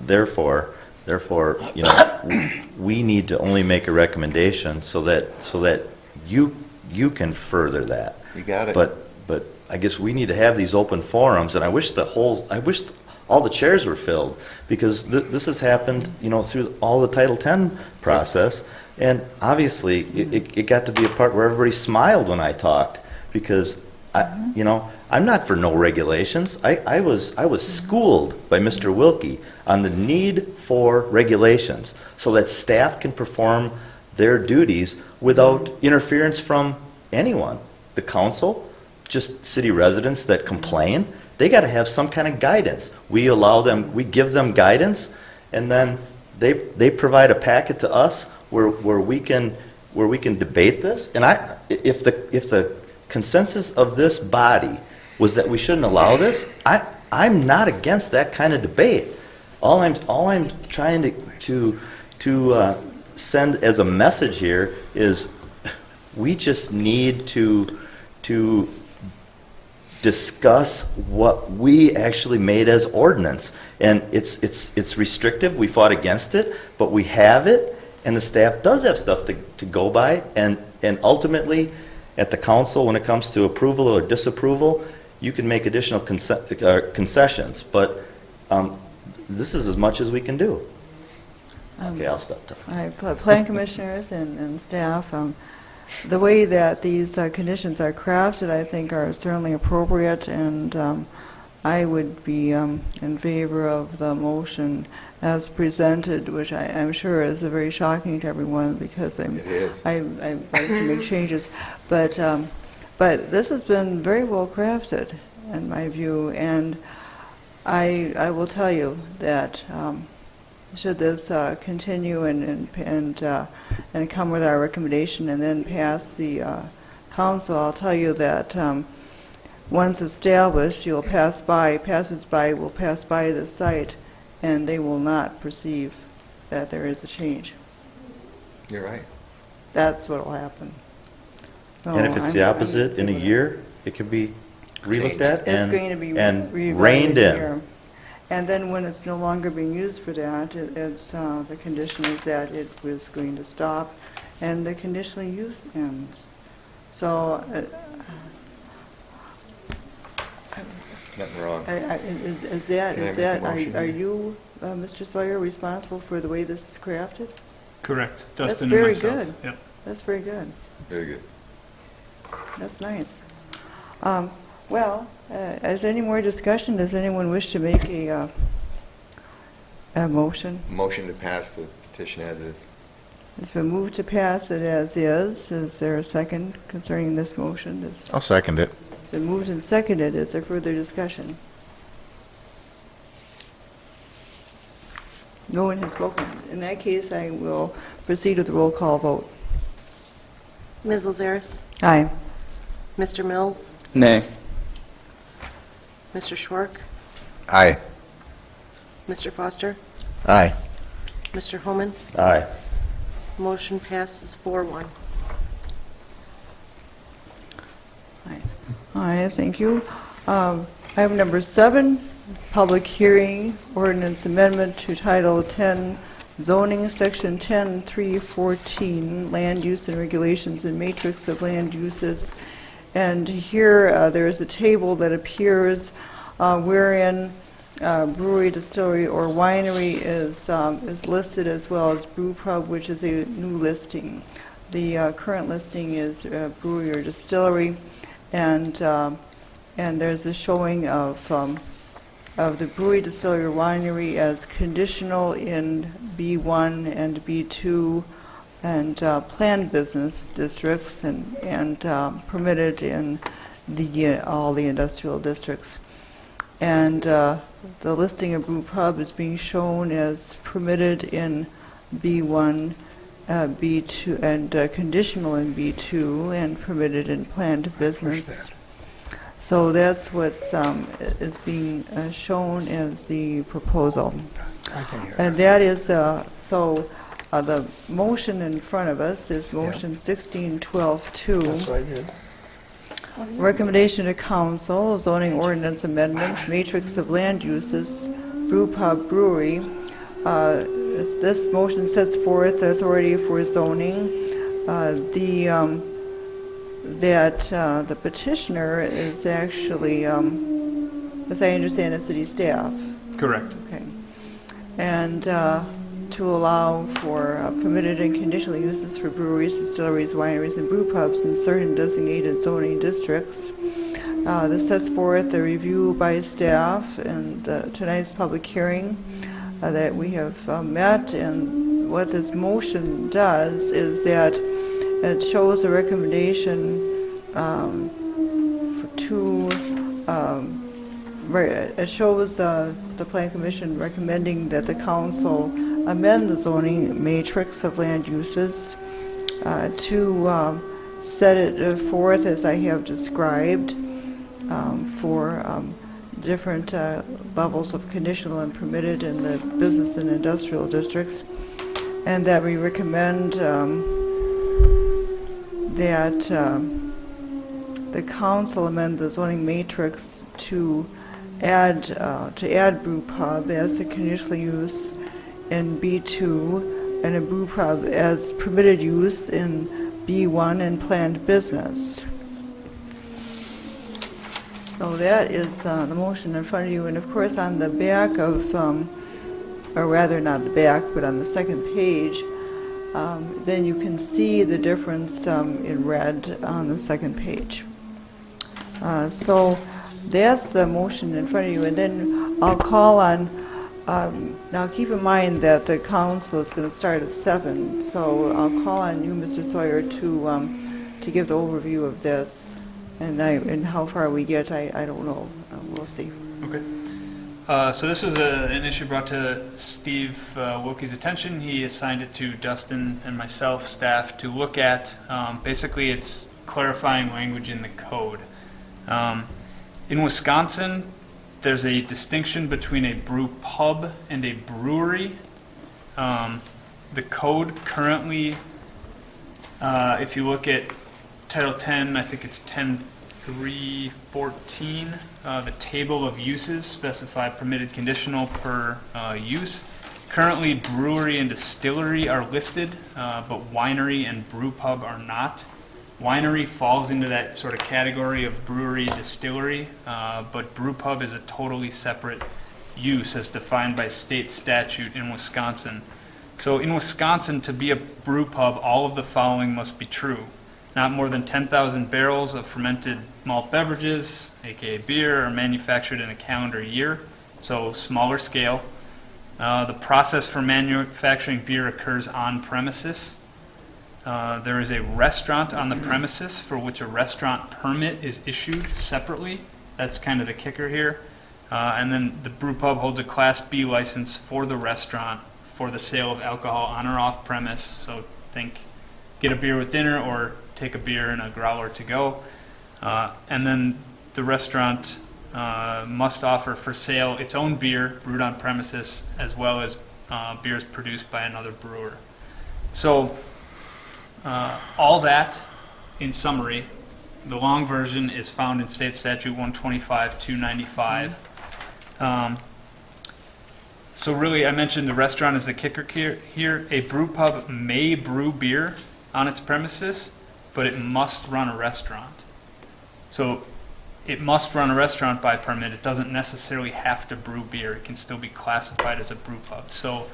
therefore, you know, we need to only make a recommendation so that you can further that. You got it. But I guess we need to have these open forums, and I wish all the chairs were filled, because this has happened, you know, through all the Title 10 process, and obviously it got to be a part where everybody smiled when I talked, because you know, I'm not for no regulations. I was schooled by Mr. Wilkie on the need for regulations so that staff can perform their duties without interference from anyone. The council, just city residents that complain, they got to have some kind of guidance. We give them guidance, and then they provide a packet to us where we can debate this. And if the consensus of this body was that we shouldn't allow this, I'm not against that kind of debate. All I'm trying to send as a message here is we just need to discuss what we actually made as ordinance. And it's restrictive. We fought against it, but we have it, and the staff does have stuff to go by, and ultimately at the council, when it comes to approval or disapproval, you can make additional concessions, but this is as much as we can do. Okay, I'll stop talking. All right, plan commissioners and staff, the way that these conditions are crafted, I think, are certainly appropriate, and I would be in favor of the motion as presented, which I'm sure is very shocking to everyone because It is. I like to make changes. But this has been very well crafted, in my view, and I will tell you that should this continue and come with our recommendation and then pass the council, I'll tell you that once established, passersby will pass by the site, and they will not perceive that there is a change. You're right. That's what will happen. So And if it's the I'm opposite, in a okay with it. year, it could be relooked at It's and going to be and reevaluated reined in. here. And then when it's no longer being used for that, it's, the condition is that it was going to stop, and the conditional use ends. So, Nothing wrong. is that, Can I make a motion are here? you, Mr. Sawyer, responsible for the way this is crafted? Correct. That's Dustin very and myself. good. Yep. That's very good. Very good. That's nice. Well, is there any more discussion? Does anyone wish to make a motion? Motion to pass the petition as is. It's been moved to pass it as is. Is there a second concerning this motion? I'll second it. It's been moved and seconded. Is there further discussion? No one has spoken. In that case, I will proceed with the roll call vote. Ms. Lazarus, Aye. Mr. Mills, Nay. Mr. Schwark, Aye. Mr. Foster, Aye. Mr. Homan. Aye. Motion passes 4-1. All right, thank you. Item number 7 is public hearing, ordinance amendment to Title 10 zoning, Section 10.314, land use and regulations and matrix of land uses. And here there is a table that appears wherein brewery, distillery, or winery is listed, as well as brew pub, which is a new listing. The current listing is brewery or distillery, and there's a showing of the brewery, distillery, or winery as conditional in B1 and B2 and planned business districts and permitted in all the industrial districts. And the listing of brew pub is being shown as permitted in B1, B2, and conditional in B2, and permitted in planned business. So that's what's is being shown as the proposal. And that is, the motion in front of us is motion 1612-2. Recommendation to council, zoning ordinance amendment, matrix of land uses, brew pub brewery. This motion sets forth the authority for zoning. The petitioner is actually, as I understand it, city staff. Correct. Okay. And to allow for permitted and conditional uses for breweries, distilleries, wineries, and brew pubs in certain designated zoning districts. This sets forth the review by staff and tonight's public hearing that we have met. And what this motion does is that it shows a recommendation it shows the Plan Commission recommending that the council amend the zoning matrix of land uses to set it forth as I have described for different levels of conditional and permitted in the business and industrial districts, and that we recommend that the council amend the zoning matrix to add brew pub as a conditional use in B2 and a brew pub as permitted use in B1 and planned business. So that is the motion in front of you, and of course on the back of, or rather not the back, but on the second page, then you can see the difference in red on the second page. So that's the motion in front of you, and then I'll call on, now keep in mind that the council is going to start at 7, so I'll call on you, Mr. Sawyer, to give the overview of this, and how far we get, I don't know. We'll see. Okay. So this was an issue brought to Steve Wilkie's attention. He assigned it to Dustin and myself, staff, to look at. Basically, it's clarifying language in the code. In Wisconsin, there's a distinction between a brew pub and a brewery. The code currently, if you look at Title 10, I think it's 10.314, the table of uses specify permitted conditional per use. Currently, brewery and distillery are listed, but winery and brew pub are not. Winery falls into that sort of category of brewery, distillery, but brew pub is a totally separate use as defined by state statute in Wisconsin. So in Wisconsin, to be a brew pub, all of the following must be true. Not more than 10,000 barrels of fermented malt beverages, aka beer, are manufactured in a calendar year, so smaller scale. The process for manufacturing beer occurs on premises. There is a restaurant on the premises for which a restaurant permit is issued separately. That's kind of the kicker here. And then the brew pub holds a Class B license for the restaurant for the sale of alcohol on or off premise. So think get a beer with dinner or take a beer in a growler to go. And then the restaurant must offer for sale its own beer brewed on premises as well as beers produced by another brewer. So all that, in summary, the long version is found in State Statute 125-295. So really, I mentioned the restaurant is the kicker here. A brew pub may brew beer on its premises, but it must run a restaurant. So it must run a restaurant by permit. It doesn't necessarily have to brew beer. It can still be classified as a brew pub. So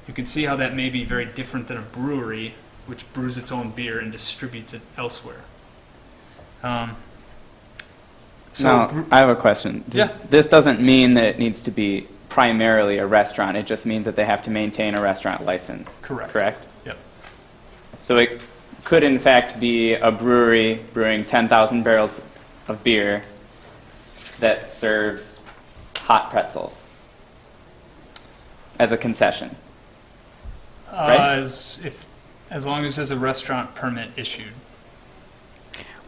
you can see how that may be very different than a brewery, which brews its own beer and distributes it elsewhere. Now, I have a question. Yeah. This doesn't mean that it needs to be primarily a restaurant. It just means that they have to maintain a restaurant license. Correct. Correct? Yep. So it could, in fact, be a brewery brewing 10,000 barrels of beer that serves hot pretzels as a concession. Right? As long as there's a restaurant permit issued.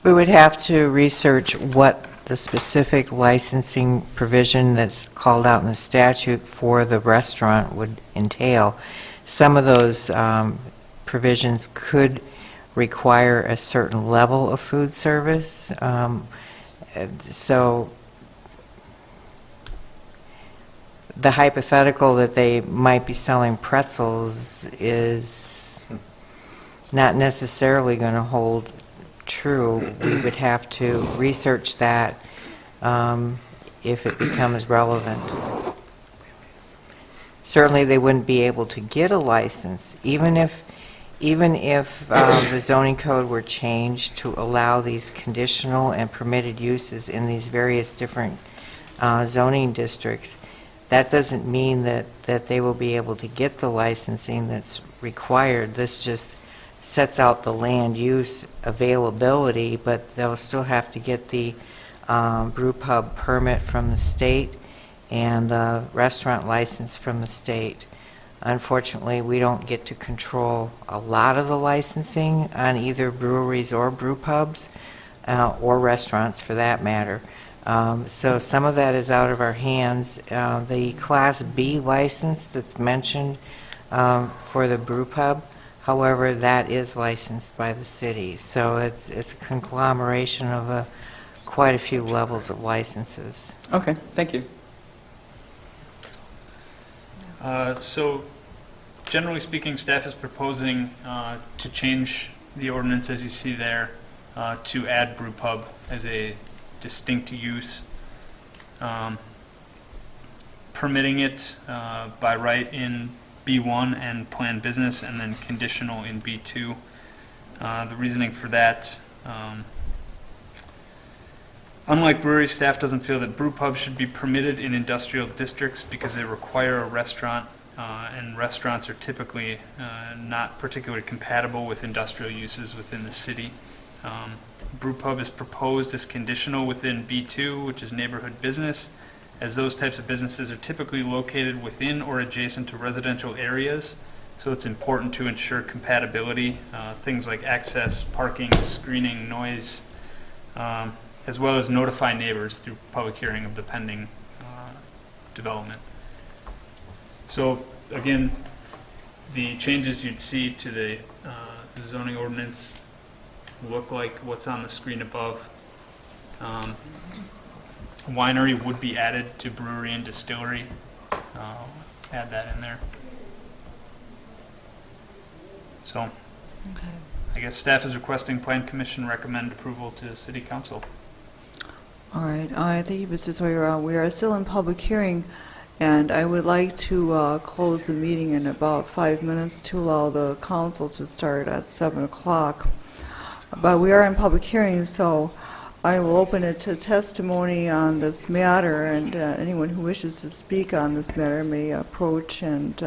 We would have to research what the specific licensing provision that's called out in the statute for the restaurant would entail. Some of those provisions could require a certain level of food service. So the hypothetical that they might be selling pretzels is not necessarily going to hold true. We would have to research that if it becomes relevant. Certainly, they wouldn't be able to get a license, even if the zoning code were changed to allow these conditional and permitted uses in these various different zoning districts. That doesn't mean that they will be able to get the licensing that's required. This just sets out the land use availability, but they'll still have to get the brew pub permit from the state and the restaurant license from the state. Unfortunately, we don't get to control a lot of the licensing on either breweries or brew pubs, or restaurants for that matter. So some of that is out of our hands. The Class B license that's mentioned for the brew pub, however, that is licensed by the city. So it's a conglomeration of quite a few levels of licenses. Okay, thank you. So generally speaking, staff is proposing to change the ordinance as you see there to add brew pub as a distinct use, permitting it by right in B1 and planned business, and then conditional in B2. The reasoning for that, Unlike breweries, staff doesn't feel that brew pubs should be permitted in industrial districts because they require a restaurant, and restaurants are typically not particularly compatible with industrial uses within the city. Brew pub is proposed as conditional within B2, which is neighborhood business, as those types of businesses are typically located within or adjacent to residential areas. So it's important to ensure compatibility, things like access, parking, screening, noise, as well as notify neighbors through public hearing of the pending development. So again, the changes you'd see to the zoning ordinance look like what's on the screen above. Winery would be added to brewery and distillery. Add that in there. So, I guess staff is requesting Plan Commission recommend approval to City Council. All right, thank you, Mr. Sawyer. We are still in public hearing, and I would like to close the meeting in about 5 minutes to allow the council to start at 7 o'clock. But we are in public hearing, so I will open it to testimony on this matter, and anyone who wishes to speak on this matter may approach and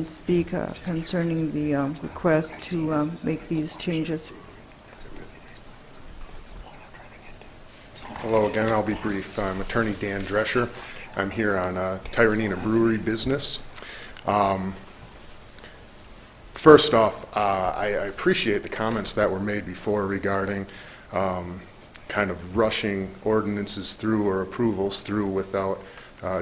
speak concerning the request to make these changes. Hello again, I'll be brief. I'm Attorney Dan Drescher. I'm here on Tyranina Brewery business. First off, I appreciate the comments that were made before regarding kind of rushing ordinances through or approvals through without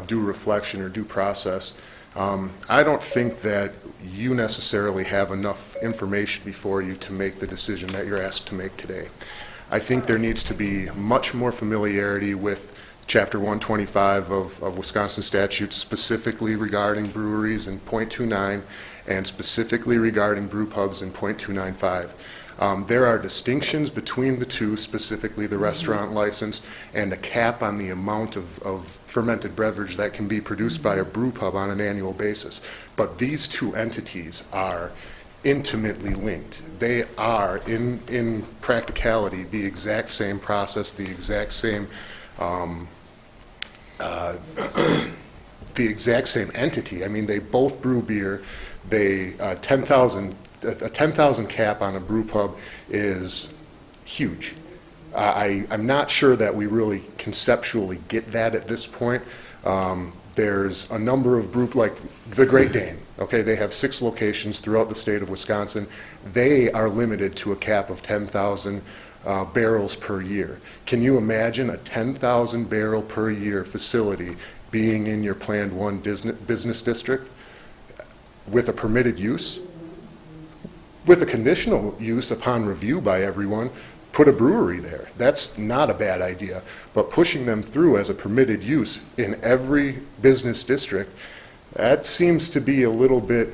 due reflection or due process. I don't think that you necessarily have enough information before you to make the decision that you're asked to make today. I think there needs to be much more familiarity with Chapter 125 of Wisconsin statutes, specifically regarding breweries in .29 and specifically regarding brew pubs in .295. There are distinctions between the two, specifically the restaurant license and a cap on the amount of fermented beverage that can be produced by a brew pub on an annual basis. But these two entities are intimately linked. They are, in practicality, the exact same process, the exact same entity. I mean, they both brew beer. They 10,000 a 10,000 cap on a brew pub is huge. I'm not sure that we really conceptually get that at this point. There's a number of brew, like the Great Dane, okay, they have 6 locations throughout the state of Wisconsin. They are limited to a cap of 10,000 barrels per year. Can you imagine a 10,000 barrel per year facility being in your planned 1 business district with a permitted use? With a conditional use upon review by everyone, put a brewery there. That's not a bad idea. But pushing them through as a permitted use in every business district, that seems to be a little bit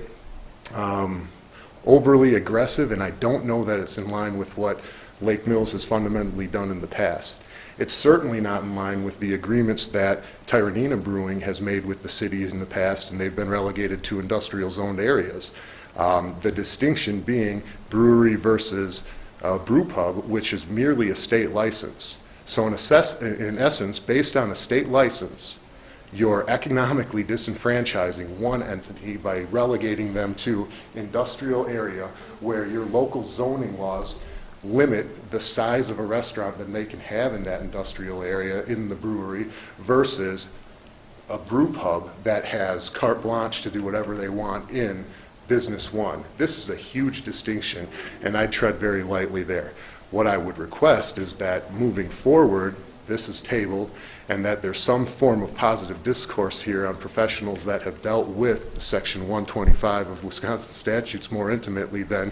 overly aggressive, and I don't know that it's in line with what Lake Mills has fundamentally done in the past. It's certainly not in line with the agreements that Tyranina Brewing has made with the city in the past, and they've been relegated to industrial zoned areas. The distinction being brewery versus brew pub, which is merely a state license. So in essence, based on a state license, you're economically disenfranchising one entity by relegating them to industrial area where your local zoning laws limit the size of a restaurant that they can have in that industrial area in the brewery versus a brew pub that has carte blanche to do whatever they want in Business 1. This is a huge distinction, and I tread very lightly there. What I would request is that moving forward, this is tabled, and that there's some form of positive discourse here on professionals that have dealt with Section 125 of Wisconsin statutes more intimately than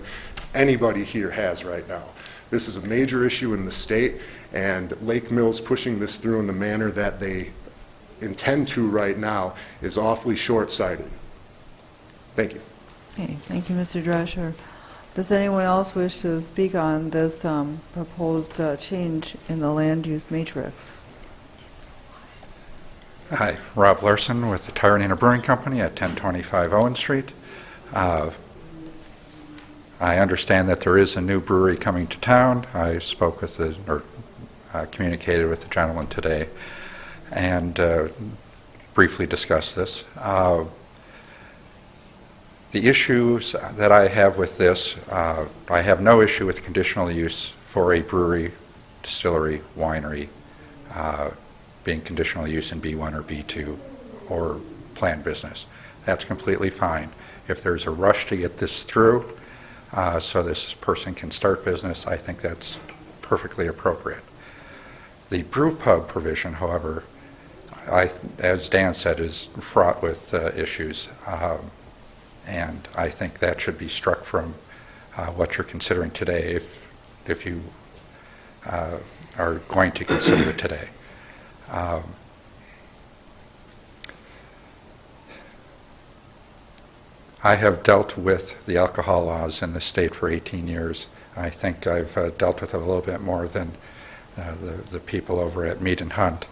anybody here has right now. This is a major issue in the state, and Lake Mills pushing this through in the manner that they intend to right now is awfully short-sighted. Thank you. Okay, thank you, Mr. Drescher. Does anyone else wish to speak on this proposed change in the land use matrix? Hi, Rob Larson with the Tyranina Brewing Company at 1025 Owen Street. I understand that there is a new brewery coming to town. I spoke with communicated with the gentleman today and briefly discussed this. The issues that I have with this, I have no issue with conditional use for a brewery, distillery, winery being conditional use in B1 or B2 or planned business. That's completely fine. If there's a rush to get this through so this person can start business, I think that's perfectly appropriate. The brew pub provision, however, as Dan said, is fraught with issues, and I think that should be struck from what you're considering today if you are going to consider it today. I have dealt with the alcohol laws in the state for 18 years. I think I've dealt with it a little bit more than the people over at Mead and Hunt.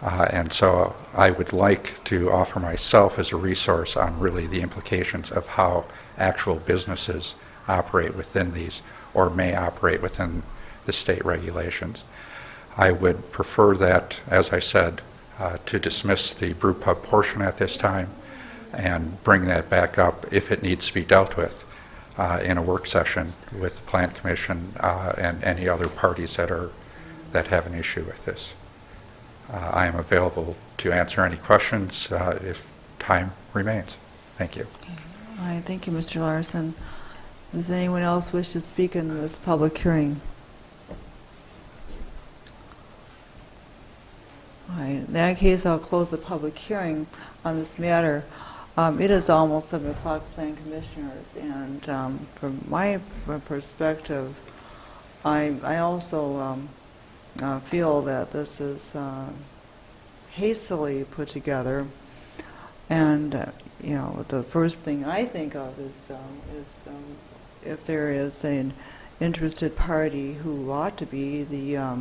And so I would like to offer myself as a resource on really the implications of how actual businesses operate within these or may operate within the state regulations. I would prefer that, as I said, to dismiss the brew pub portion at this time and bring that back up if it needs to be dealt with in a work session with the Plan Commission and any other parties that have an issue with this. I am available to answer any questions if time remains. Thank you. All right, thank you, Mr. Larson. Does anyone else wish to speak in this public hearing? All right, in that case, I'll close the public hearing on this matter. It is almost 7 o'clock, Plan Commissioners, and from my perspective, I also feel that this is hastily put together, and you know, the first thing I think of is if there is an interested party who ought to be the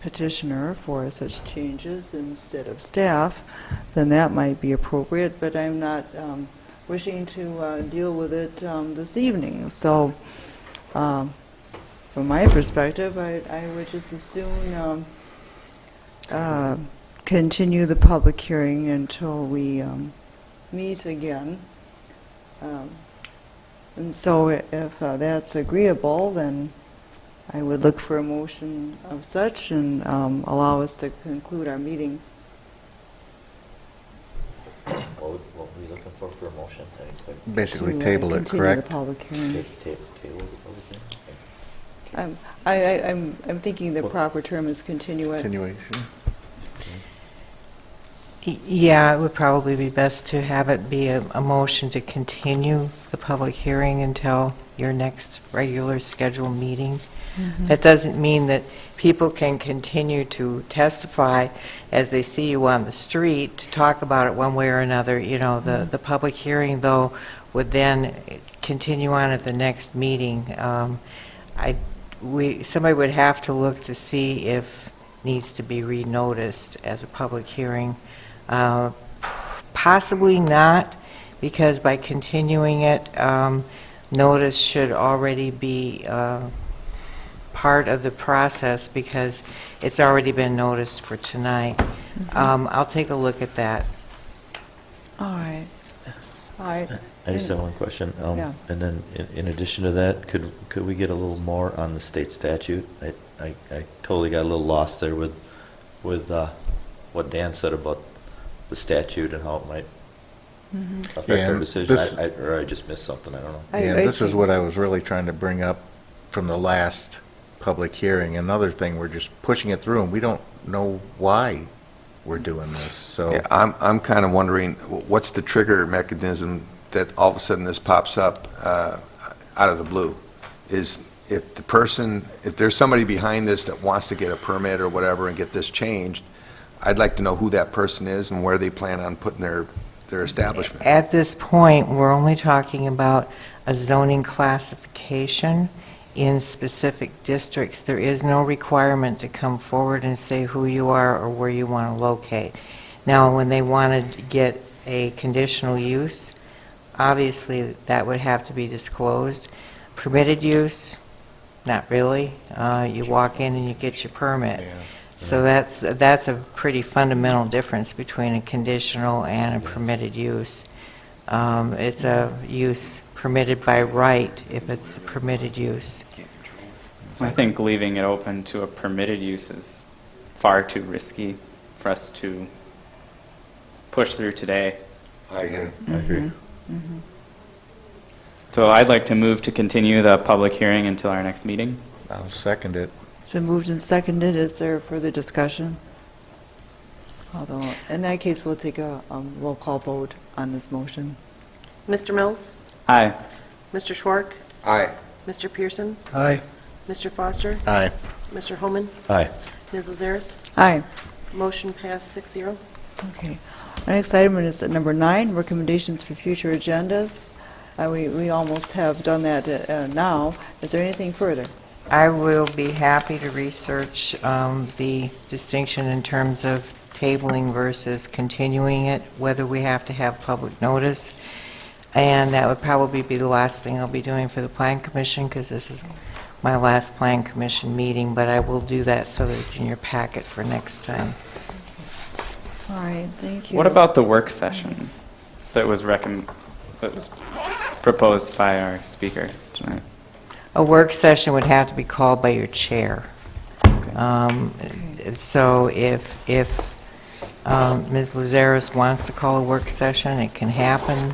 petitioner for such changes instead of staff, then that might be appropriate, but I'm not wishing to deal with it this evening. So from my perspective, I would just as soon continue the public hearing until we meet again. And so if that's agreeable, then I would look for a motion of such and allow us to conclude our meeting. What were we looking for a motion? Basically to, table it, continue correct? the public hearing. Table the public hearing? I'm thinking the proper term is continue it. Continuation. Yeah, it would probably be best to have it be a motion to continue the public hearing until your next regular scheduled meeting. That doesn't mean that people can continue to testify as they see you on the street to talk about it one way or another. You know, the public hearing, though, would then continue on at the next meeting. Somebody would have to look to see if it needs to be renoticed as a public hearing. Possibly not, because by continuing it, notice should already be part of the process because it's already been noticed for tonight. I'll take a look at that. All right. All right. I just have one question. Yeah. And then in addition to that, could we get a little more on the state statute? I totally got a little lost there with what Dan said about the statute and how it might affect our decision. Or I just missed something. I don't know. Yeah, this is what I was really trying to bring up from the last public hearing. Another thing, we're just pushing it through, and we don't know why we're doing this. So Yeah, I'm kind of wondering, what's the trigger mechanism that all of a sudden this pops up out of the blue? Is if there's somebody behind this that wants to get a permit or whatever and get this changed, I'd like to know who that person is and where they plan on putting their establishment. At this point, we're only talking about a zoning classification in specific districts. There is no requirement to come forward and say who you are or where you want to locate. Now, when they want to get a conditional use, obviously that would have to be disclosed. Permitted use, not really. You walk in and you get your permit. So that's a pretty fundamental difference between a conditional and a permitted use. It's a use permitted by right if it's a permitted use. I think leaving it open to a permitted use is far too risky for us to push through today. I agree. I agree. So I'd like to move to continue the public hearing until our next meeting. I'll second it. It's been moved and seconded. Is there further discussion? Although, in that case, we'll take a roll call vote on this motion. Mr. Mills? Aye. Mr. Schwark? Aye. Mr. Pearson? Aye. Mr. Foster? Aye. Mr. Holman? Aye. Ms. Lazarus? Aye. Motion passed 6-0. Okay. Our next item is at number 9, recommendations for future agendas. We almost have done that now. Is there anything further? I will be happy to research the distinction in terms of tabling versus continuing it, whether we have to have public notice. And that would probably be the last thing I'll be doing for the Plan Commission, because this is my last Plan Commission meeting, but I will do that so that it's in your packet for next time. All right, thank you. What about the work session that was proposed by our speaker tonight? A work session would have to be called by your chair. So if Ms. Lazarus wants to call a work session, it can happen.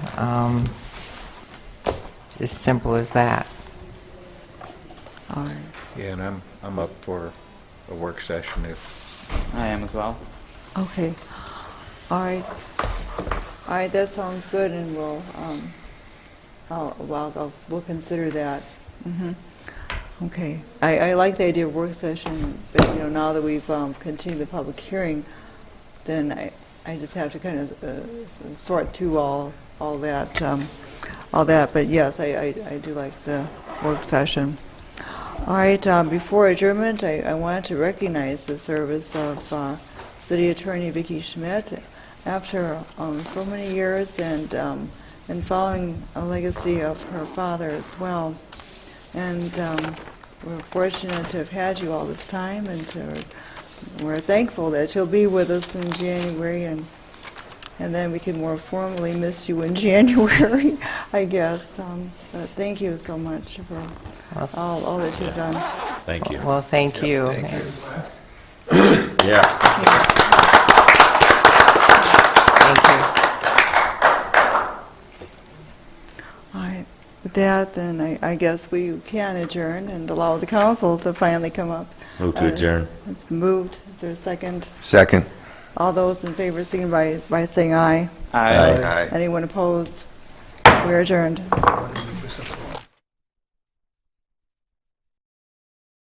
As simple as that. All right. Yeah, and I'm up for a work session if, I am as well. Okay. All right. All right, that sounds good, and we'll consider that. Okay. I like the idea of work session, but now that we've continued the public hearing, then I just have to kind of sort through all that. But yes, I do like the work session. All right. Before adjournment, I wanted to recognize the service of City Attorney Vicki Schmidt after so many years and following a legacy of her father as well. And we're fortunate to have had you all this time, and we're thankful that you'll be with us in January, and then we can more formally miss you in January, I guess. But thank you so much for all that you've done. Thank you. Well, thank you. Yeah. Thank you. All right. With that, then I guess we can adjourn and allow the council to finally come up. Move to adjourn. It's moved. Is there a second? Second. All those in favor, signify by saying aye. Aye. Aye. Anyone opposed? We're adjourned.